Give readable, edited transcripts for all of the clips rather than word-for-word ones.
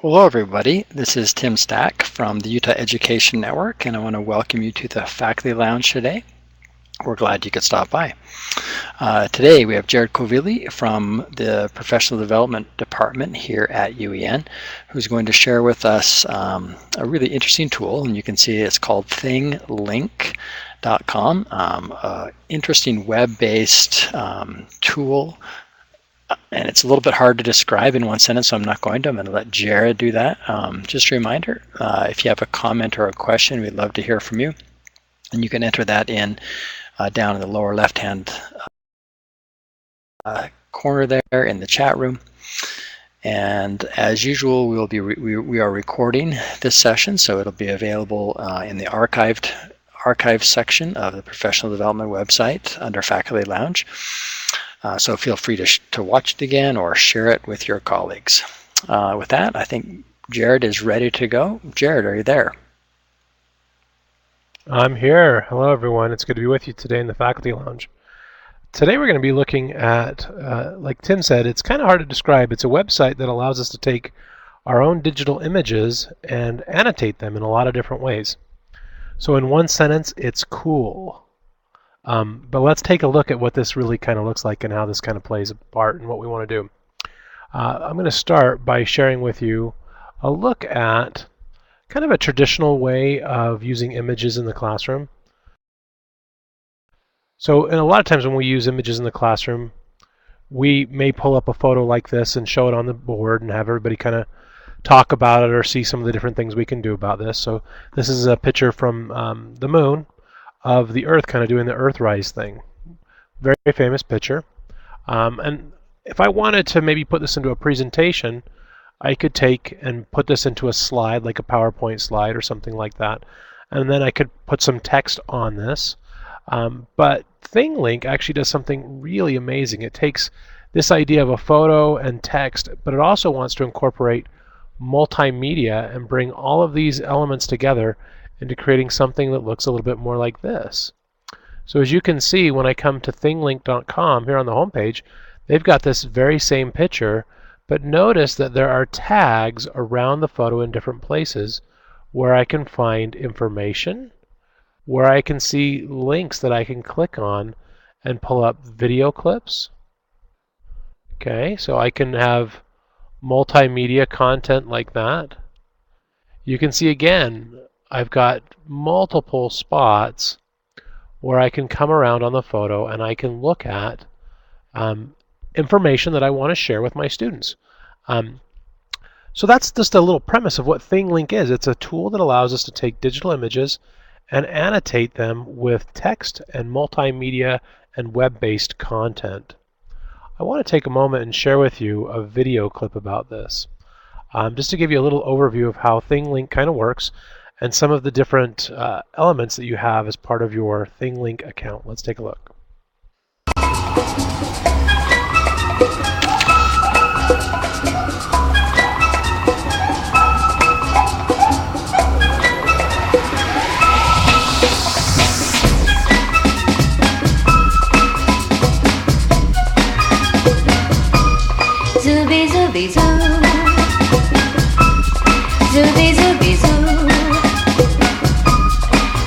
Hello everybody, this is Tim Stack from the Utah Education Network, and I want to welcome you to the Faculty Lounge today. We're glad you could stop by. Today we have Jared Covili from the Professional Development Department here at UEN, who's going to share with us a really interesting tool, and you can see it's called Thinglink.com, interesting web-based tool. And it's a little bit hard to describe in one sentence, so I'm not going to. I'm going to let Jared do that. Just a reminder, if you have a comment or a question, we'd love to hear from you. And you can enter that in down in the lower left-hand corner there in the chat room. And as usual, we are recording this session, so it'll be available in the archive section of the Professional Development website under Faculty Lounge. So feel free to watch it again or share it with your colleagues. With that, I think Jared is ready to go. Jared, are you there? I'm here. Hello, everyone. It's good to be with you today in the Faculty Lounge. Today we're going to be looking at, like Tim said, it's kind of hard to describe. It's a website that allows us to take our own digital images and annotate them in a lot of different ways. So in one sentence, it's cool. But let's take a look at what this really kind of looks like and how this kind of plays a part in what we want to do. I'm going to start by sharing with you a look at kind of a traditional way of using images in the classroom. So and a lot of times when we use images in the classroom, we may pull up a photo like this and show it on the board and have everybody kind of talk about it or see some of the different things we can do about this. So this is a picture from the moon of the Earth kind of doing the Earthrise thing. Very famous picture. And if I wanted to maybe put this into a presentation, I could take and put this into a slide, like a PowerPoint slide or something like that. And then I could put some text on this. But Thinglink actually does something really amazing. It takes this idea of a photo and text, but it also wants to incorporate multimedia and bring all of these elements together into creating something that looks a little bit more like this. So as you can see, when I come to thinglink.com here on the home page, they've got this very same picture, but notice that there are tags around the photo in different places where I can find information, where I can see links that I can click on and pull up video clips. Okay, so I can have multimedia content like that. You can see again, I've got multiple spots where I can come around on the photo and I can look at information that I want to share with my students. So that's just a little premise of what Thinglink is. It's a tool that allows us to take digital images and annotate them with text and multimedia and web-based content. I want to take a moment and share with you a video clip about this, just to give you a little overview of how Thinglink kind of works and some of the different elements that you have as part of your Thinglink account. Let's take a look. Zooby zooby zoo, zooby zooby zoo.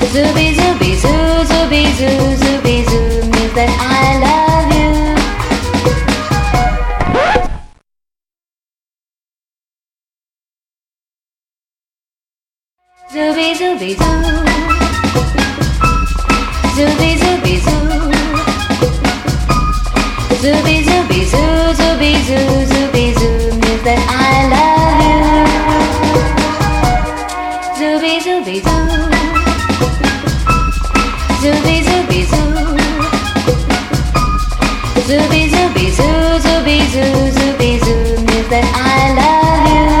Zooby zooby zoo, zooby zoo, zooby zoo means that I love you. Zooby zooby zoo, zooby zooby zoo. Zooby zooby zoo, zooby zoo, zooby zoo means that I love you. Zooby zooby zoo. Zooby zooby zoo, zooby zooby zoo, zooby zoo, zooby zoo means that I love you.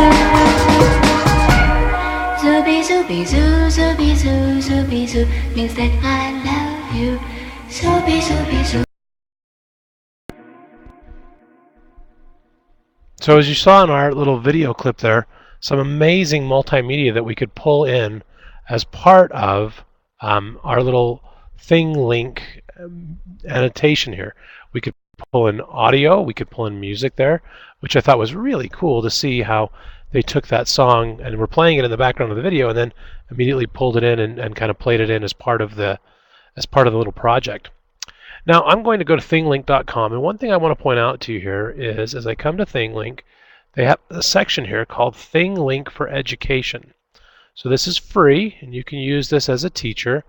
Zooby zooby zoo, zooby zoo, zooby zoo means that I love you. Zooby zooby zoo. So as you saw in our little video clip there, some amazing multimedia that we could pull in as part of our little Thinglink annotation here. We could pull in audio, we could pull in music there, which I thought was really cool to see how they took that song and were playing it in the background of the video and then immediately pulled it in and kind of played it in as part of the little project. Now I'm going to go to thinglink.com, and one thing I want to point out to you here is as I come to Thinglink, they have a section here called Thinglink for Education. So this is free and you can use this as a teacher.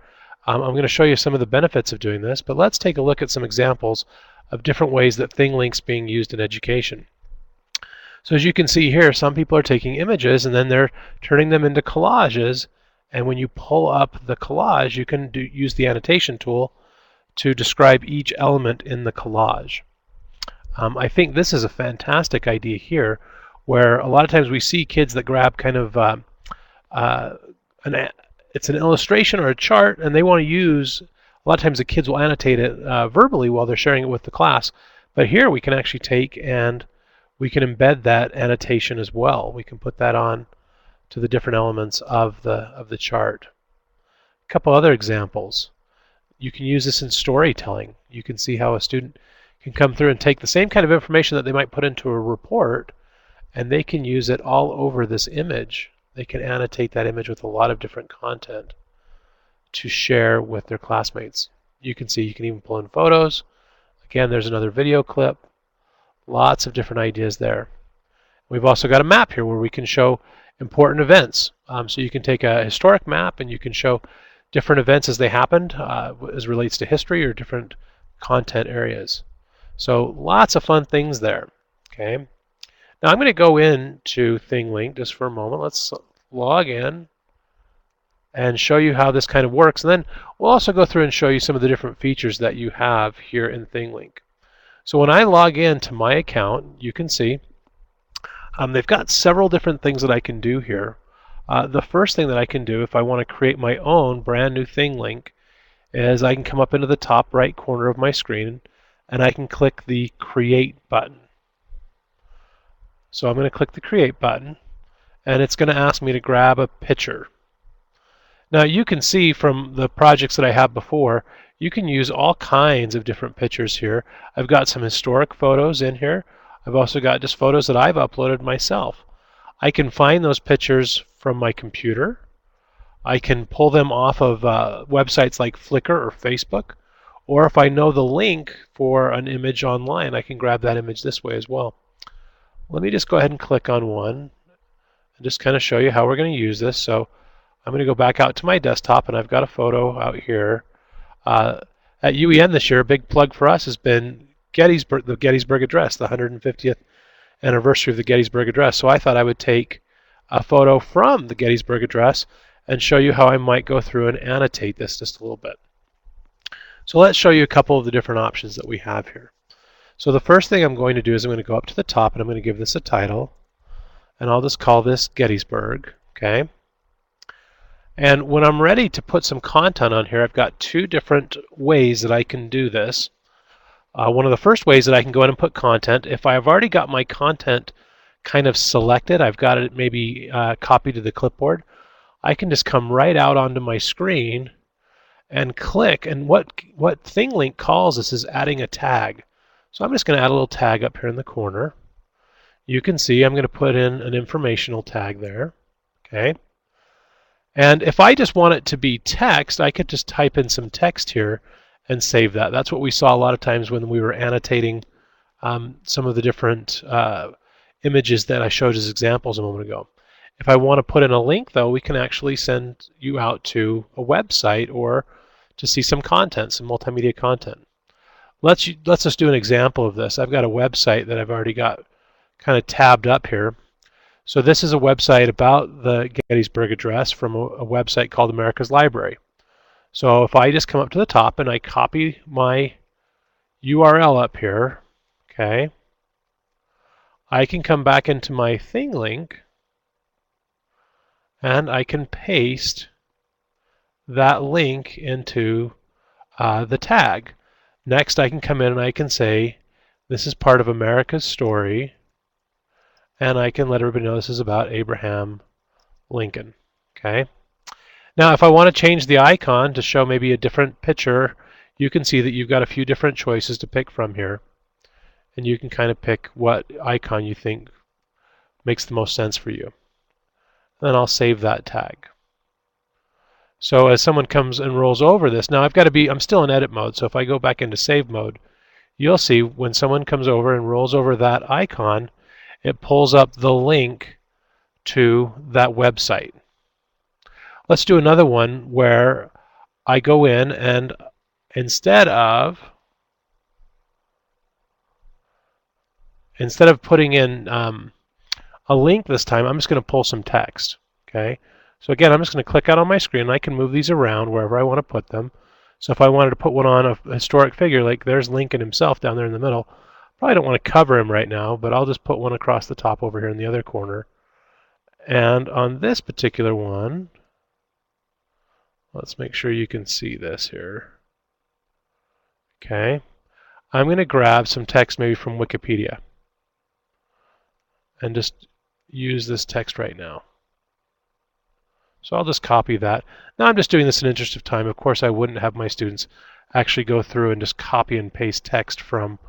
I'm going to show you some of the benefits of doing this, but let's take a look at some examples of different ways that Thinglink's being used in education. So as you can see here, some people are taking images and then they're turning them into collages, and when you pull up the collage, you can use the annotation tool to describe each element in the collage. I think this is a fantastic idea here, where a lot of times we see kids that grab kind of it's an illustration or a chart, and they want to use, a lot of times the kids will annotate it verbally while they're sharing it with the class, but here we can actually take and we can embed that annotation as well. We can put that on to the different elements of the chart. A couple other examples. You can use this in storytelling. You can see how a student can come through and take the same kind of information that they might put into a report, and they can use it all over this image. They can annotate that image with a lot of different content to share with their classmates. You can see you can even pull in photos. Again, there's another video clip. Lots of different ideas there. We've also got a map here where we can show important events. So you can take a historic map and you can show different events as they happened as relates to history or different content areas. So lots of fun things there. Okay. Now I'm going to go into Thinglink just for a moment. Let's log in and show you how this kind of works. And then we'll also go through and show you some of the different features that you have here in Thinglink. So when I log in to my account, you can see they've got several different things that I can do here. The first thing that I can do if I want to create my own brand new Thinglink is I can come up into the top right corner of my screen and I can click the Create button. So I'm going to click the Create button, and it's going to ask me to grab a picture. Now you can see from the projects that I have before, you can use all kinds of different pictures here. I've got some historic photos in here. I've also got just photos that I've uploaded myself. I can find those pictures from my computer. I can pull them off of websites like Flickr or Facebook, or if I know the link for an image online, I can grab that image this way as well. Let me just go ahead and click on one and just kind of show you how we're going to use this. So I'm going to go back out to my desktop, and I've got a photo out here. At UEN this year, a big plug for us has been the Gettysburg Address, the 150th anniversary of the Gettysburg Address. So I thought I would take a photo from the Gettysburg Address and show you how I might go through and annotate this just a little bit. So let's show you a couple of the different options that we have here. So the first thing I'm going to do is I'm going to go up to the top and I'm going to give this a title, and I'll just call this Gettysburg. Okay. And when I'm ready to put some content on here, I've got two different ways that I can do this. One of the first ways that I can go in and put content, if I've already got my content kind of selected, I've got it maybe copied to the clipboard, I can just come right out onto my screen and click, and what Thinglink calls this is adding a tag. So I'm just going to add a little tag up here in the corner. You can see I'm going to put in an informational tag there. Okay. And if I just want it to be text, I could just type in some text here and save that. That's what we saw a lot of times when we were annotating some of the different images that I showed as examples a moment ago. If I want to put in a link, though, we can actually send you out to a website or to see some content, some multimedia content. Let's just do an example of this. I've got a website that I've already got kind of tabbed up here. So this is a website about the Gettysburg Address from a website called America's Library. So if I just come up to the top and I copy my URL up here, okay, I can come back into my Thinglink and I can paste that link into the tag. Next, I can come in and I can say, this is part of America's story, and I can let everybody know this is about Abraham Lincoln. Okay. Now, if I want to change the icon to show maybe a different picture, you can see that you've got a few different choices to pick from here. and you can kind of pick what icon you think makes the most sense for you. Then I'll save that tag. So as someone comes and rolls over this, now I'm still in edit mode, so if I go back into save mode, you'll see when someone comes over and rolls over that icon, it pulls up the link to that website. Let's do another one where I go in and instead of putting in a link this time, I'm just going to pull some text. Okay. So again, I'm just going to click out on my screen. I can move these around wherever I want to put them. So if I wanted to put one on a historic figure, like there's Lincoln himself down there in the middle, probably don't want to cover him right now, but I'll just put one across the top over here in the other corner. And on this particular one, let's make sure you can see this here. Okay. I'm going to grab some text maybe from Wikipedia and just use this text right now. So I'll just copy that. Now I'm just doing this in interest of time. Of course, I wouldn't have my students actually go through and just copy and paste text from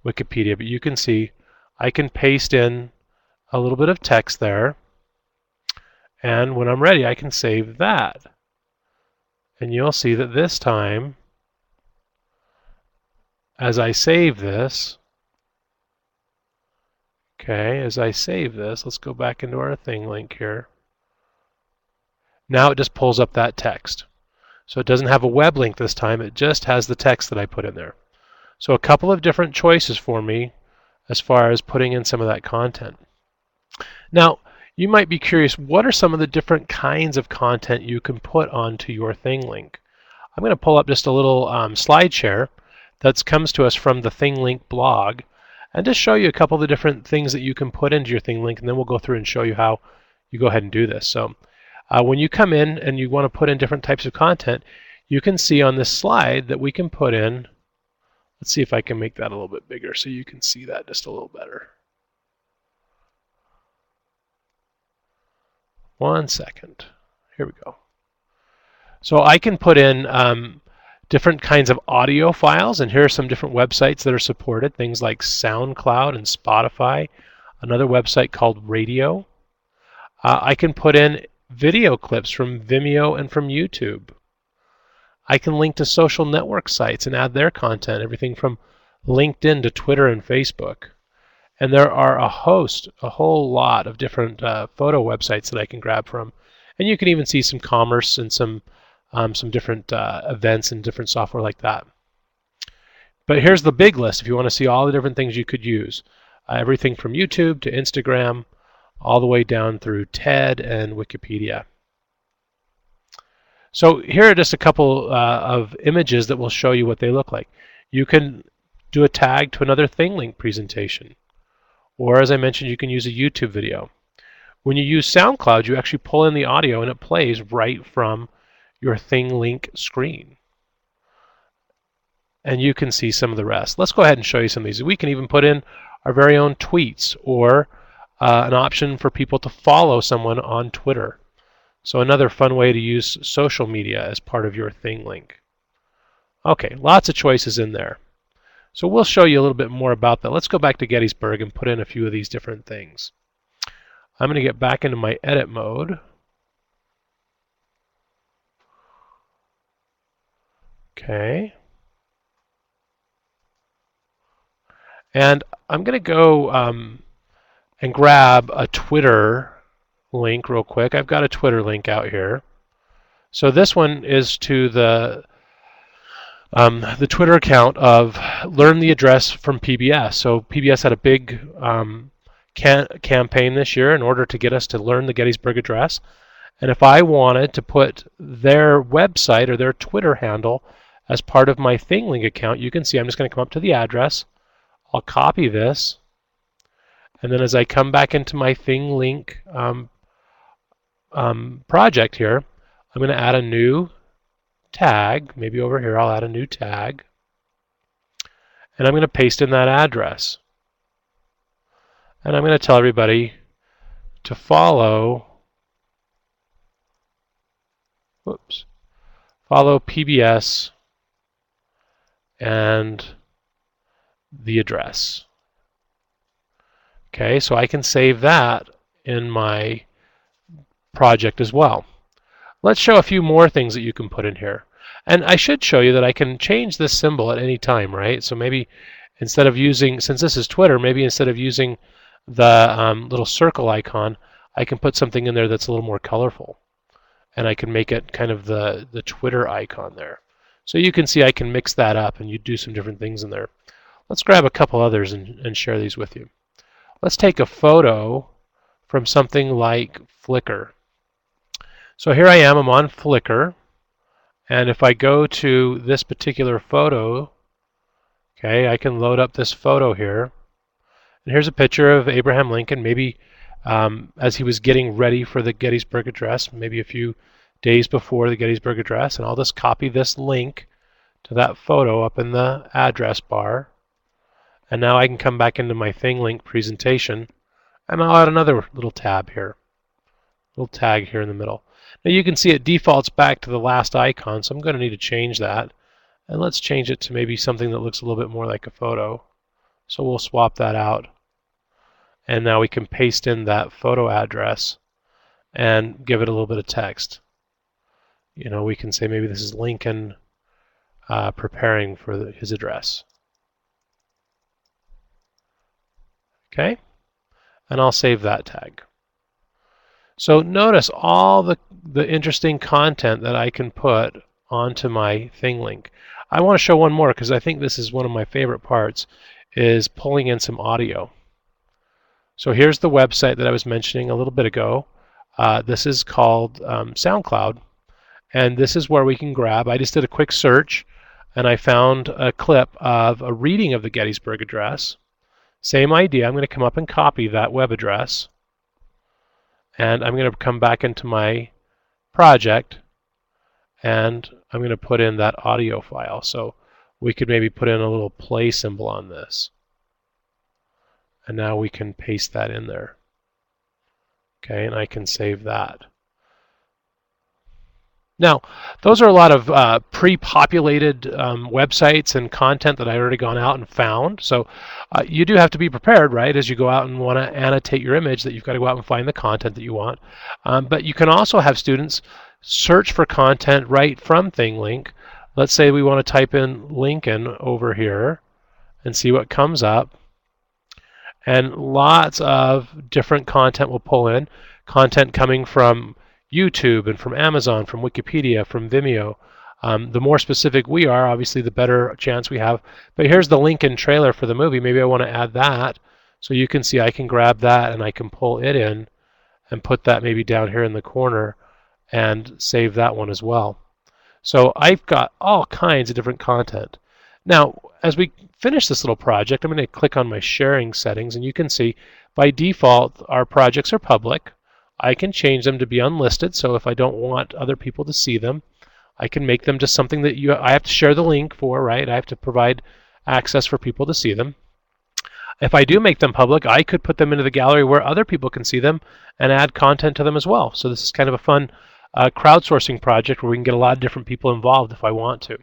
Wikipedia, but you can see I can paste in a little bit of text there, and when I'm ready I can save that. And you'll see that this time, as I save this, let's go back into our Thinglink here. Now it just pulls up that text. So it doesn't have a web link this time, it just has the text that I put in there. So a couple of different choices for me as far as putting in some of that content. Now, you might be curious, what are some of the different kinds of content you can put onto your Thinglink? I'm going to pull up just a little slide share that comes to us from the Thinglink blog, and just show you a couple of the different things that you can put into your Thinglink, and then we'll go through and show you how you go ahead and do this. So when you come in and you want to put in different types of content, you can see on this slide that we can put in, let's see if I can make that a little bit bigger so you can see that just a little better. One second. Here we go. So I can put in different kinds of audio files, and here are some different websites that are supported, things like SoundCloud and Spotify, another website called Radio. I can put in video clips from Vimeo and from YouTube. I can link to social network sites and add their content, everything from LinkedIn to Twitter and Facebook. And there are a whole lot of different photo websites that I can grab from. And you can even see some commerce and some different events and different software like that. But here's the big list if you want to see all the different things you could use. Everything from YouTube to Instagram, all the way down through TED and Wikipedia. So here are just a couple of images that will show you what they look like. You can do a tag to another Thinglink presentation. Or as I mentioned, you can use a YouTube video. When you use SoundCloud, you actually pull in the audio and it plays right from your Thinglink screen. And you can see some of the rest. Let's go ahead and show you some of these. We can even put in our very own tweets, or an option for people to follow someone on Twitter. So another fun way to use social media as part of your Thinglink. Okay, lots of choices in there. So we'll show you a little bit more about that. Let's go back to Gettysburg and put in a few of these different things. I'm going to get back into my edit mode. Okay. And I'm going to go and grab a Twitter link real quick. I've got a Twitter link out here. So this one is to the Twitter account of Learn the Address from PBS. So PBS had a big campaign this year in order to get us to learn the Gettysburg Address. And if I wanted to put their website or their Twitter handle as part of my Thinglink account, you can see I'm just going to come up to the address. I'll copy this. And then as I come back into my Thinglink project here, I'm going to add a new tag. Maybe over here I'll add a new tag. And I'm going to paste in that address. And I'm going to tell everybody to follow PBS and the address. Okay, so I can save that in my project as well. Let's show a few more things that you can put in here. And I should show you that I can change this symbol at any time, right? So maybe instead of using, since this is Twitter, maybe instead of using the little circle icon, I can put something in there that's a little more colorful. And I can make it kind of the Twitter icon there. So you can see I can mix that up and you do some different things in there. Let's grab a couple others and share these with you. Let's take a photo from something like Flickr. So here I am, I'm on Flickr, and if I go to this particular photo, okay, I can load up this photo here. And here's a picture of Abraham Lincoln, maybe as he was getting ready for the Gettysburg Address, maybe a few days before the Gettysburg Address, and I'll just copy this link to that photo up in the address bar. And now I can come back into my Thinglink presentation, and I'll add another little tab here, little tag here in the middle. Now you can see it defaults back to the last icon, so I'm going to need to change that. And let's change it to maybe something that looks a little bit more like a photo. So we'll swap that out. And now we can paste in that photo address and give it a little bit of text. You know, we can say maybe this is Lincoln preparing for his address. Okay, and I'll save that tag. So notice all the interesting content that I can put onto my Thinglink. I want to show one more because I think this is one of my favorite parts, is pulling in some audio. So here's the website that I was mentioning a little bit ago. This is called SoundCloud, and this is where we can grab. I just did a quick search, and I found a clip of a reading of the Gettysburg Address. Same idea. I'm going to come up and copy that web address, and I'm going to come back into my project, and I'm going to put in that audio file. So we could maybe put in a little play symbol on this. And now we can paste that in there. Okay, and I can save that. Now, those are a lot of pre-populated websites and content that I already gone out and found. So you do have to be prepared, right, as you go out and want to annotate your image, that you've got to go out and find the content that you want. But you can also have students search for content right from Thinglink. Let's say we want to type in Lincoln over here and see what comes up. And lots of different content will pull in. Content coming from YouTube and from Amazon, from Wikipedia, from Vimeo. The more specific we are, obviously, the better chance we have. But here's the Lincoln trailer for the movie. Maybe I want to add that. So you can see I can grab that and I can pull it in and put that maybe down here in the corner and save that one as well. So I've got all kinds of different content. Now, as we finish this little project, I'm going to click on my sharing settings, and you can see by default our projects are public. I can change them to be unlisted, so if I don't want other people to see them, I can make them just something that I have to share the link for, right? I have to provide access for people to see them. If I do make them public, I could put them into the gallery where other people can see them and add content to them as well. So this is kind of a fun crowdsourcing project where we can get a lot of different people involved if I want to.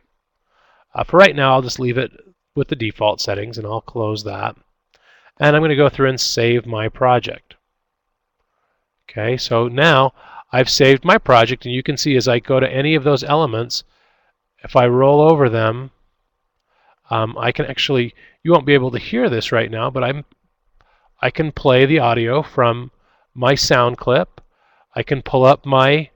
For right now, I'll just leave it with the default settings, and I'll close that. And I'm going to go through and save my project. Okay, so now I've saved my project, and you can see as I go to any of those elements, if I roll over them, I can actually, you won't be able to hear this right now, but I can play the audio from my sound clip. I can pull up my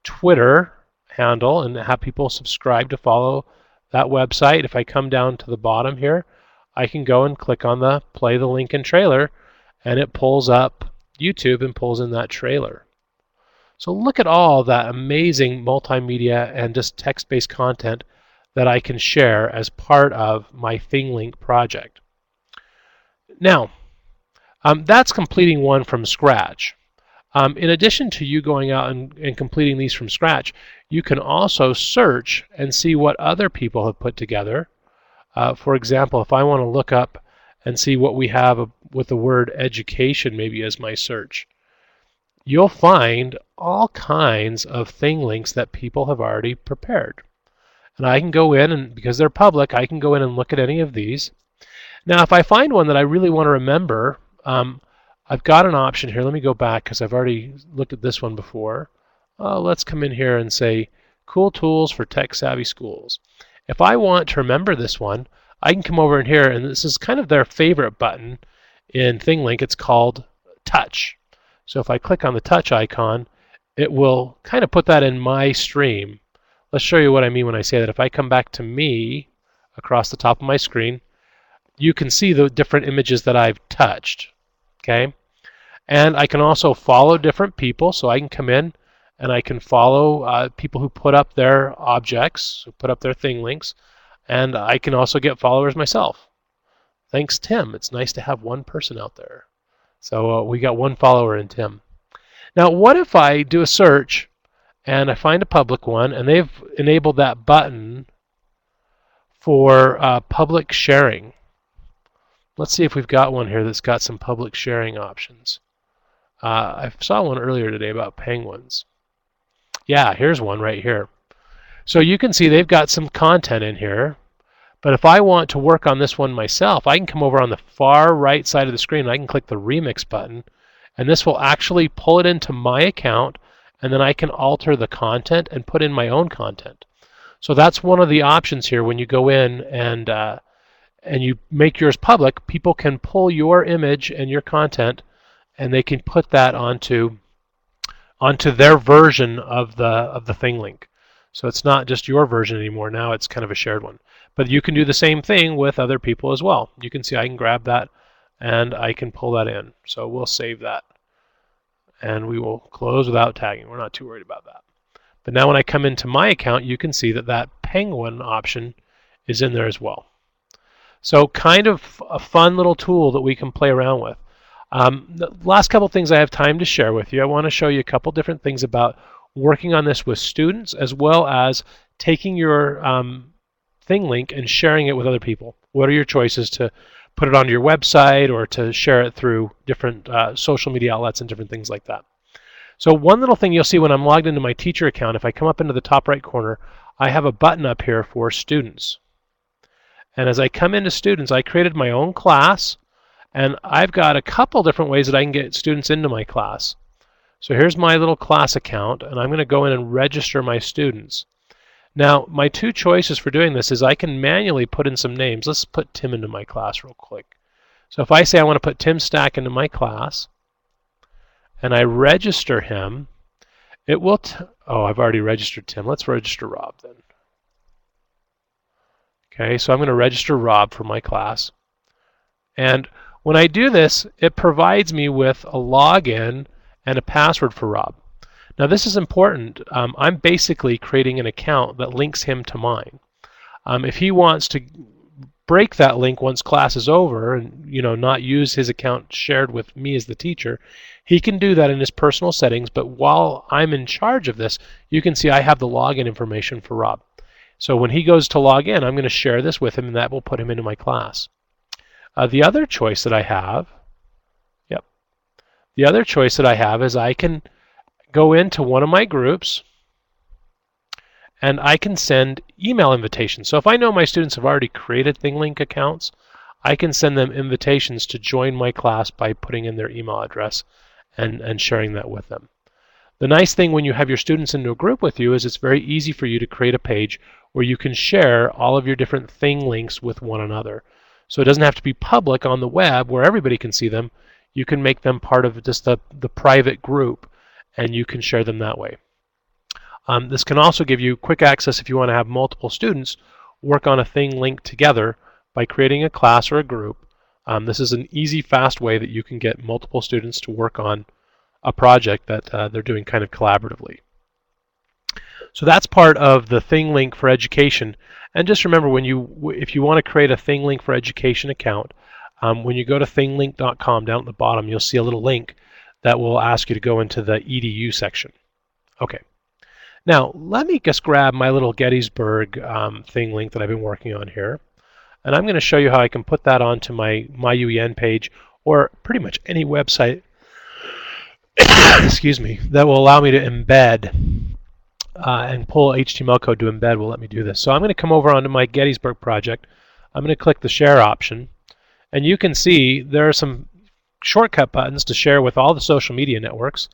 Twitter handle and have people subscribe to follow that website. If I come down to the bottom here, I can go and click on the play the Lincoln trailer, and it pulls up YouTube and pulls in that trailer. So look at all that amazing multimedia and just text-based content that I can share as part of my Thinglink project. Now, that's completing one from scratch. In addition to you going out and completing these from scratch, you can also search and see what other people have put together. For example, if I want to look up and see what we have with the word education maybe as my search, you'll find all kinds of Thinglinks that people have already prepared. And I can go in, and because they're public, I can go in and look at any of these. Now, if I find one that I really want to remember, I've got an option here. Let me go back because I've already looked at this one before. Let's come in here and say Cool Tools for Tech-Savvy Schools. If I want to remember this one, I can come over in here, and this is kind of their favorite button in Thinglink. It's called Touch. So if I click on the Touch icon, it will kind of put that in my stream. Let's show you what I mean when I say that. If I come back to me across the top of my screen, you can see the different images that I've touched. Okay, and I can also follow different people, so I can come in and I can follow people who put up their objects, who put up their Thinglinks, and I can also get followers myself. Thanks, Tim. It's nice to have one person out there. So we got one follower in Tim. Now, what if I do a search and I find a public one, and they've enabled that button for public sharing? Let's see if we've got one here that's got some public sharing options. I saw one earlier today about penguins. Yeah, here's one right here. So you can see they've got some content in here. But if I want to work on this one myself, I can come over on the far right side of the screen and I can click the Remix button. And this will actually pull it into my account, and then I can alter the content and put in my own content. So that's one of the options here when you go in and you make yours public. People can pull your image and your content, and they can put that onto their version of the Thinglink. So it's not just your version anymore. Now it's kind of a shared one. But you can do the same thing with other people as well. You can see I can grab that and I can pull that in. So we'll save that. And we will close without tagging. We're not too worried about that. But now when I come into my account, you can see that that penguin option is in there as well. So kind of a fun little tool that we can play around with. The last couple things I have time to share with you, I want to show you a couple different things about working on this with students, as well as taking your Thinglink and sharing it with other people. What are your choices to put it onto your website or to share it through different social media outlets and different things like that? So one little thing you'll see when I'm logged into my teacher account, if I come up into the top right corner, I have a button up here for students. And as I come into students, I created my own class, and I've got a couple different ways that I can get students into my class. So here's my little class account, and I'm going to go in and register my students. Now, my two choices for doing this is I can manually put in some names. Let's put Tim into my class real quick. So if I say I want to put Tim Stack into my class, and I register him, it will, oh, I've already registered Tim. Let's register Rob then. Okay, so I'm going to register Rob for my class. And when I do this, it provides me with a login and a password for Rob. Now this is important. I'm basically creating an account that links him to mine. If he wants to break that link once class is over and not use his account shared with me as the teacher, he can do that in his personal settings. But while I'm in charge of this, you can see I have the login information for Rob. So when he goes to log in, I'm going to share this with him, and that will put him into my class. The other choice that I have, the other choice that I have is I can go into one of my groups and I can send email invitations. So if I know my students have already created Thinglink accounts, I can send them invitations to join my class by putting in their email address and sharing that with them. The nice thing when you have your students into a group with you is it's very easy for you to create a page where you can share all of your different Thinglinks with one another. So it doesn't have to be public on the web where everybody can see them. You can make them part of just the private group, and you can share them that way. This can also give you quick access if you want to have multiple students work on a Thinglink together by creating a class or a group. This is an easy, fast way that you can get multiple students to work on a project that they're doing kind of collaboratively. So that's part of the Thinglink for Education. And just remember, if you want to create a Thinglink for Education account, when you go to thinglink.com, down at the bottom, you'll see a little link that will ask you to go into the EDU section. Okay. Now, let me just grab my little Gettysburg Thinglink that I've been working on here. And I'm going to show you how I can put that onto my UEN page, or pretty much any website excuse me, that will allow me to embed and pull HTML code to embed will let me do this. So I'm going to come over onto my Gettysburg project. I'm going to click the share option, and you can see there are some shortcut buttons to share with all the social media networks.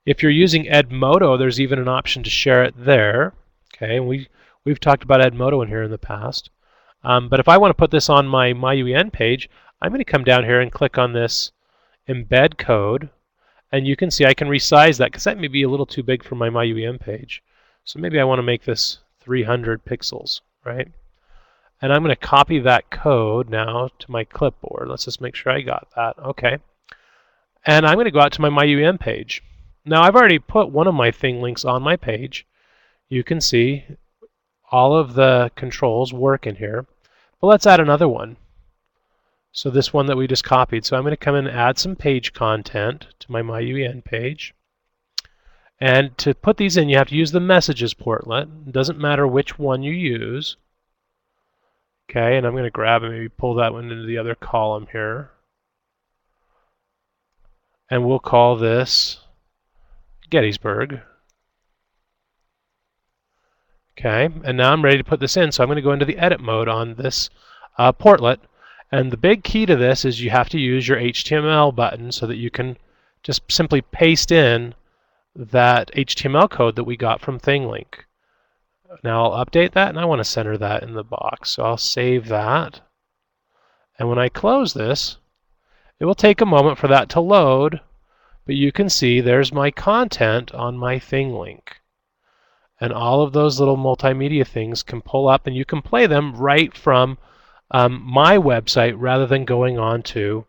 If you're using Edmodo, there's even an option to share it there. Okay, and we've talked about Edmodo in here in the past. But if I want to put this on my UEN page, I'm going to come down here and click on this embed code, and you can see I can resize that because that may be a little too big for my UEN page. So maybe I want to make this 300 pixels, right? And I'm going to copy that code now to my clipboard. Let's just make sure I got that. Okay. And I'm going to go out to my UEN page. Now I've already put one of my Thinglinks on my page. You can see all of the controls work in here. But let's add another one. So this one that we just copied. So I'm going to come in and add some page content to my UEN page. And to put these in, you have to use the messages portlet. It doesn't matter which one you use. Okay, and I'm going to grab and maybe pull that one into the other column here. And we'll call this Gettysburg. Okay, and now I'm ready to put this in, so I'm going to go into the edit mode on this portlet. And the big key to this is you have to use your HTML button so that you can just simply paste in that HTML code that we got from Thinglink. Now I'll update that, and I want to center that in the box. So I'll save that. And when I close this, it will take a moment for that to load, but you can see there's my content on my Thinglink. And all of those little multimedia things can pull up, and you can play them right from my website rather than going on to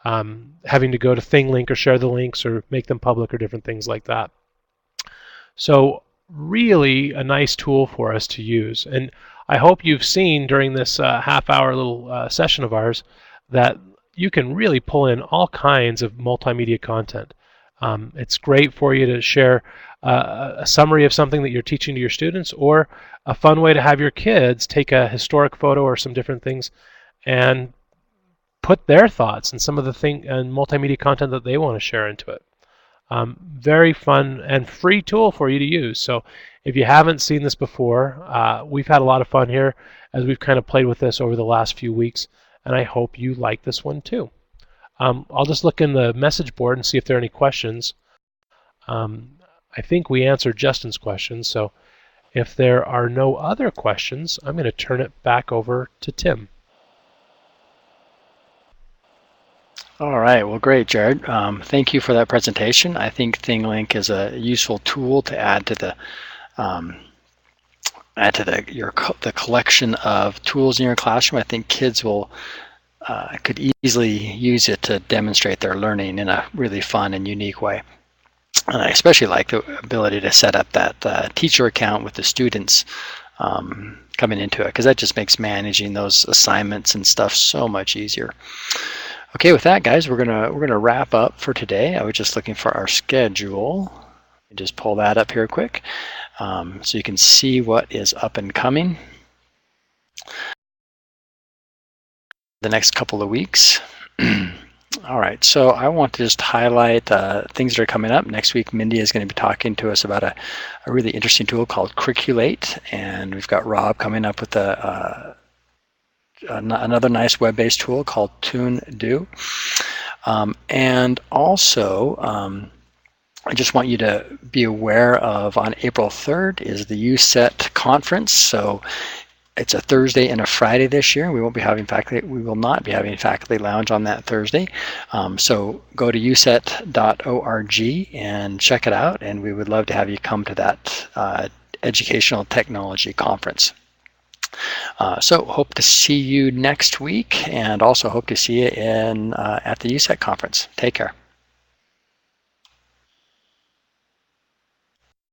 having to go to Thinglink or share the links or make them public or different things like that. So really a nice tool for us to use. And I hope you've seen during this half-hour little session of ours that you can really pull in all kinds of multimedia content. It's great for you to share a summary of something that you're teaching to your students, or a fun way to have your kids take a historic photo or some different things and put their thoughts and some of the multimedia content that they want to share into it. Very fun and free tool for you to use. So if you haven't seen this before, we've had a lot of fun here as we've kind of played with this over the last few weeks, and I hope you like this one too. I'll just look in the message board and see if there are any questions. I think we answered Justin's questions, so if there are no other questions, I'm going to turn it back over to Tim. All right, well, great, Jared. Thank you for that presentation. I think Thinglink is a useful tool to add to the collection of tools in your classroom. I think kids could easily use it to demonstrate their learning in a really fun and unique way. And I especially like the ability to set up that teacher account with the students coming into it, because that just makes managing those assignments and stuff so much easier. Okay, with that, guys, we're gonna wrap up for today. I was just looking for our schedule. Just pull that up here quick, so you can see what is up and coming the next couple of weeks. All right, so I want to just highlight things that are coming up. Next week, Mindy is going to be talking to us about a really interesting tool called Curriculate, and we've got Rob coming up with another nice web-based tool called TuneDo. And also, I just want you to be aware of, on April 3rd is the USET conference. So it's a Thursday and a Friday this year. We will not be having Faculty Lounge on that Thursday. So go to uset.org and check it out, and we would love to have you come to that educational technology conference. So hope to see you next week, and also hope to see you at the USET conference. Take care.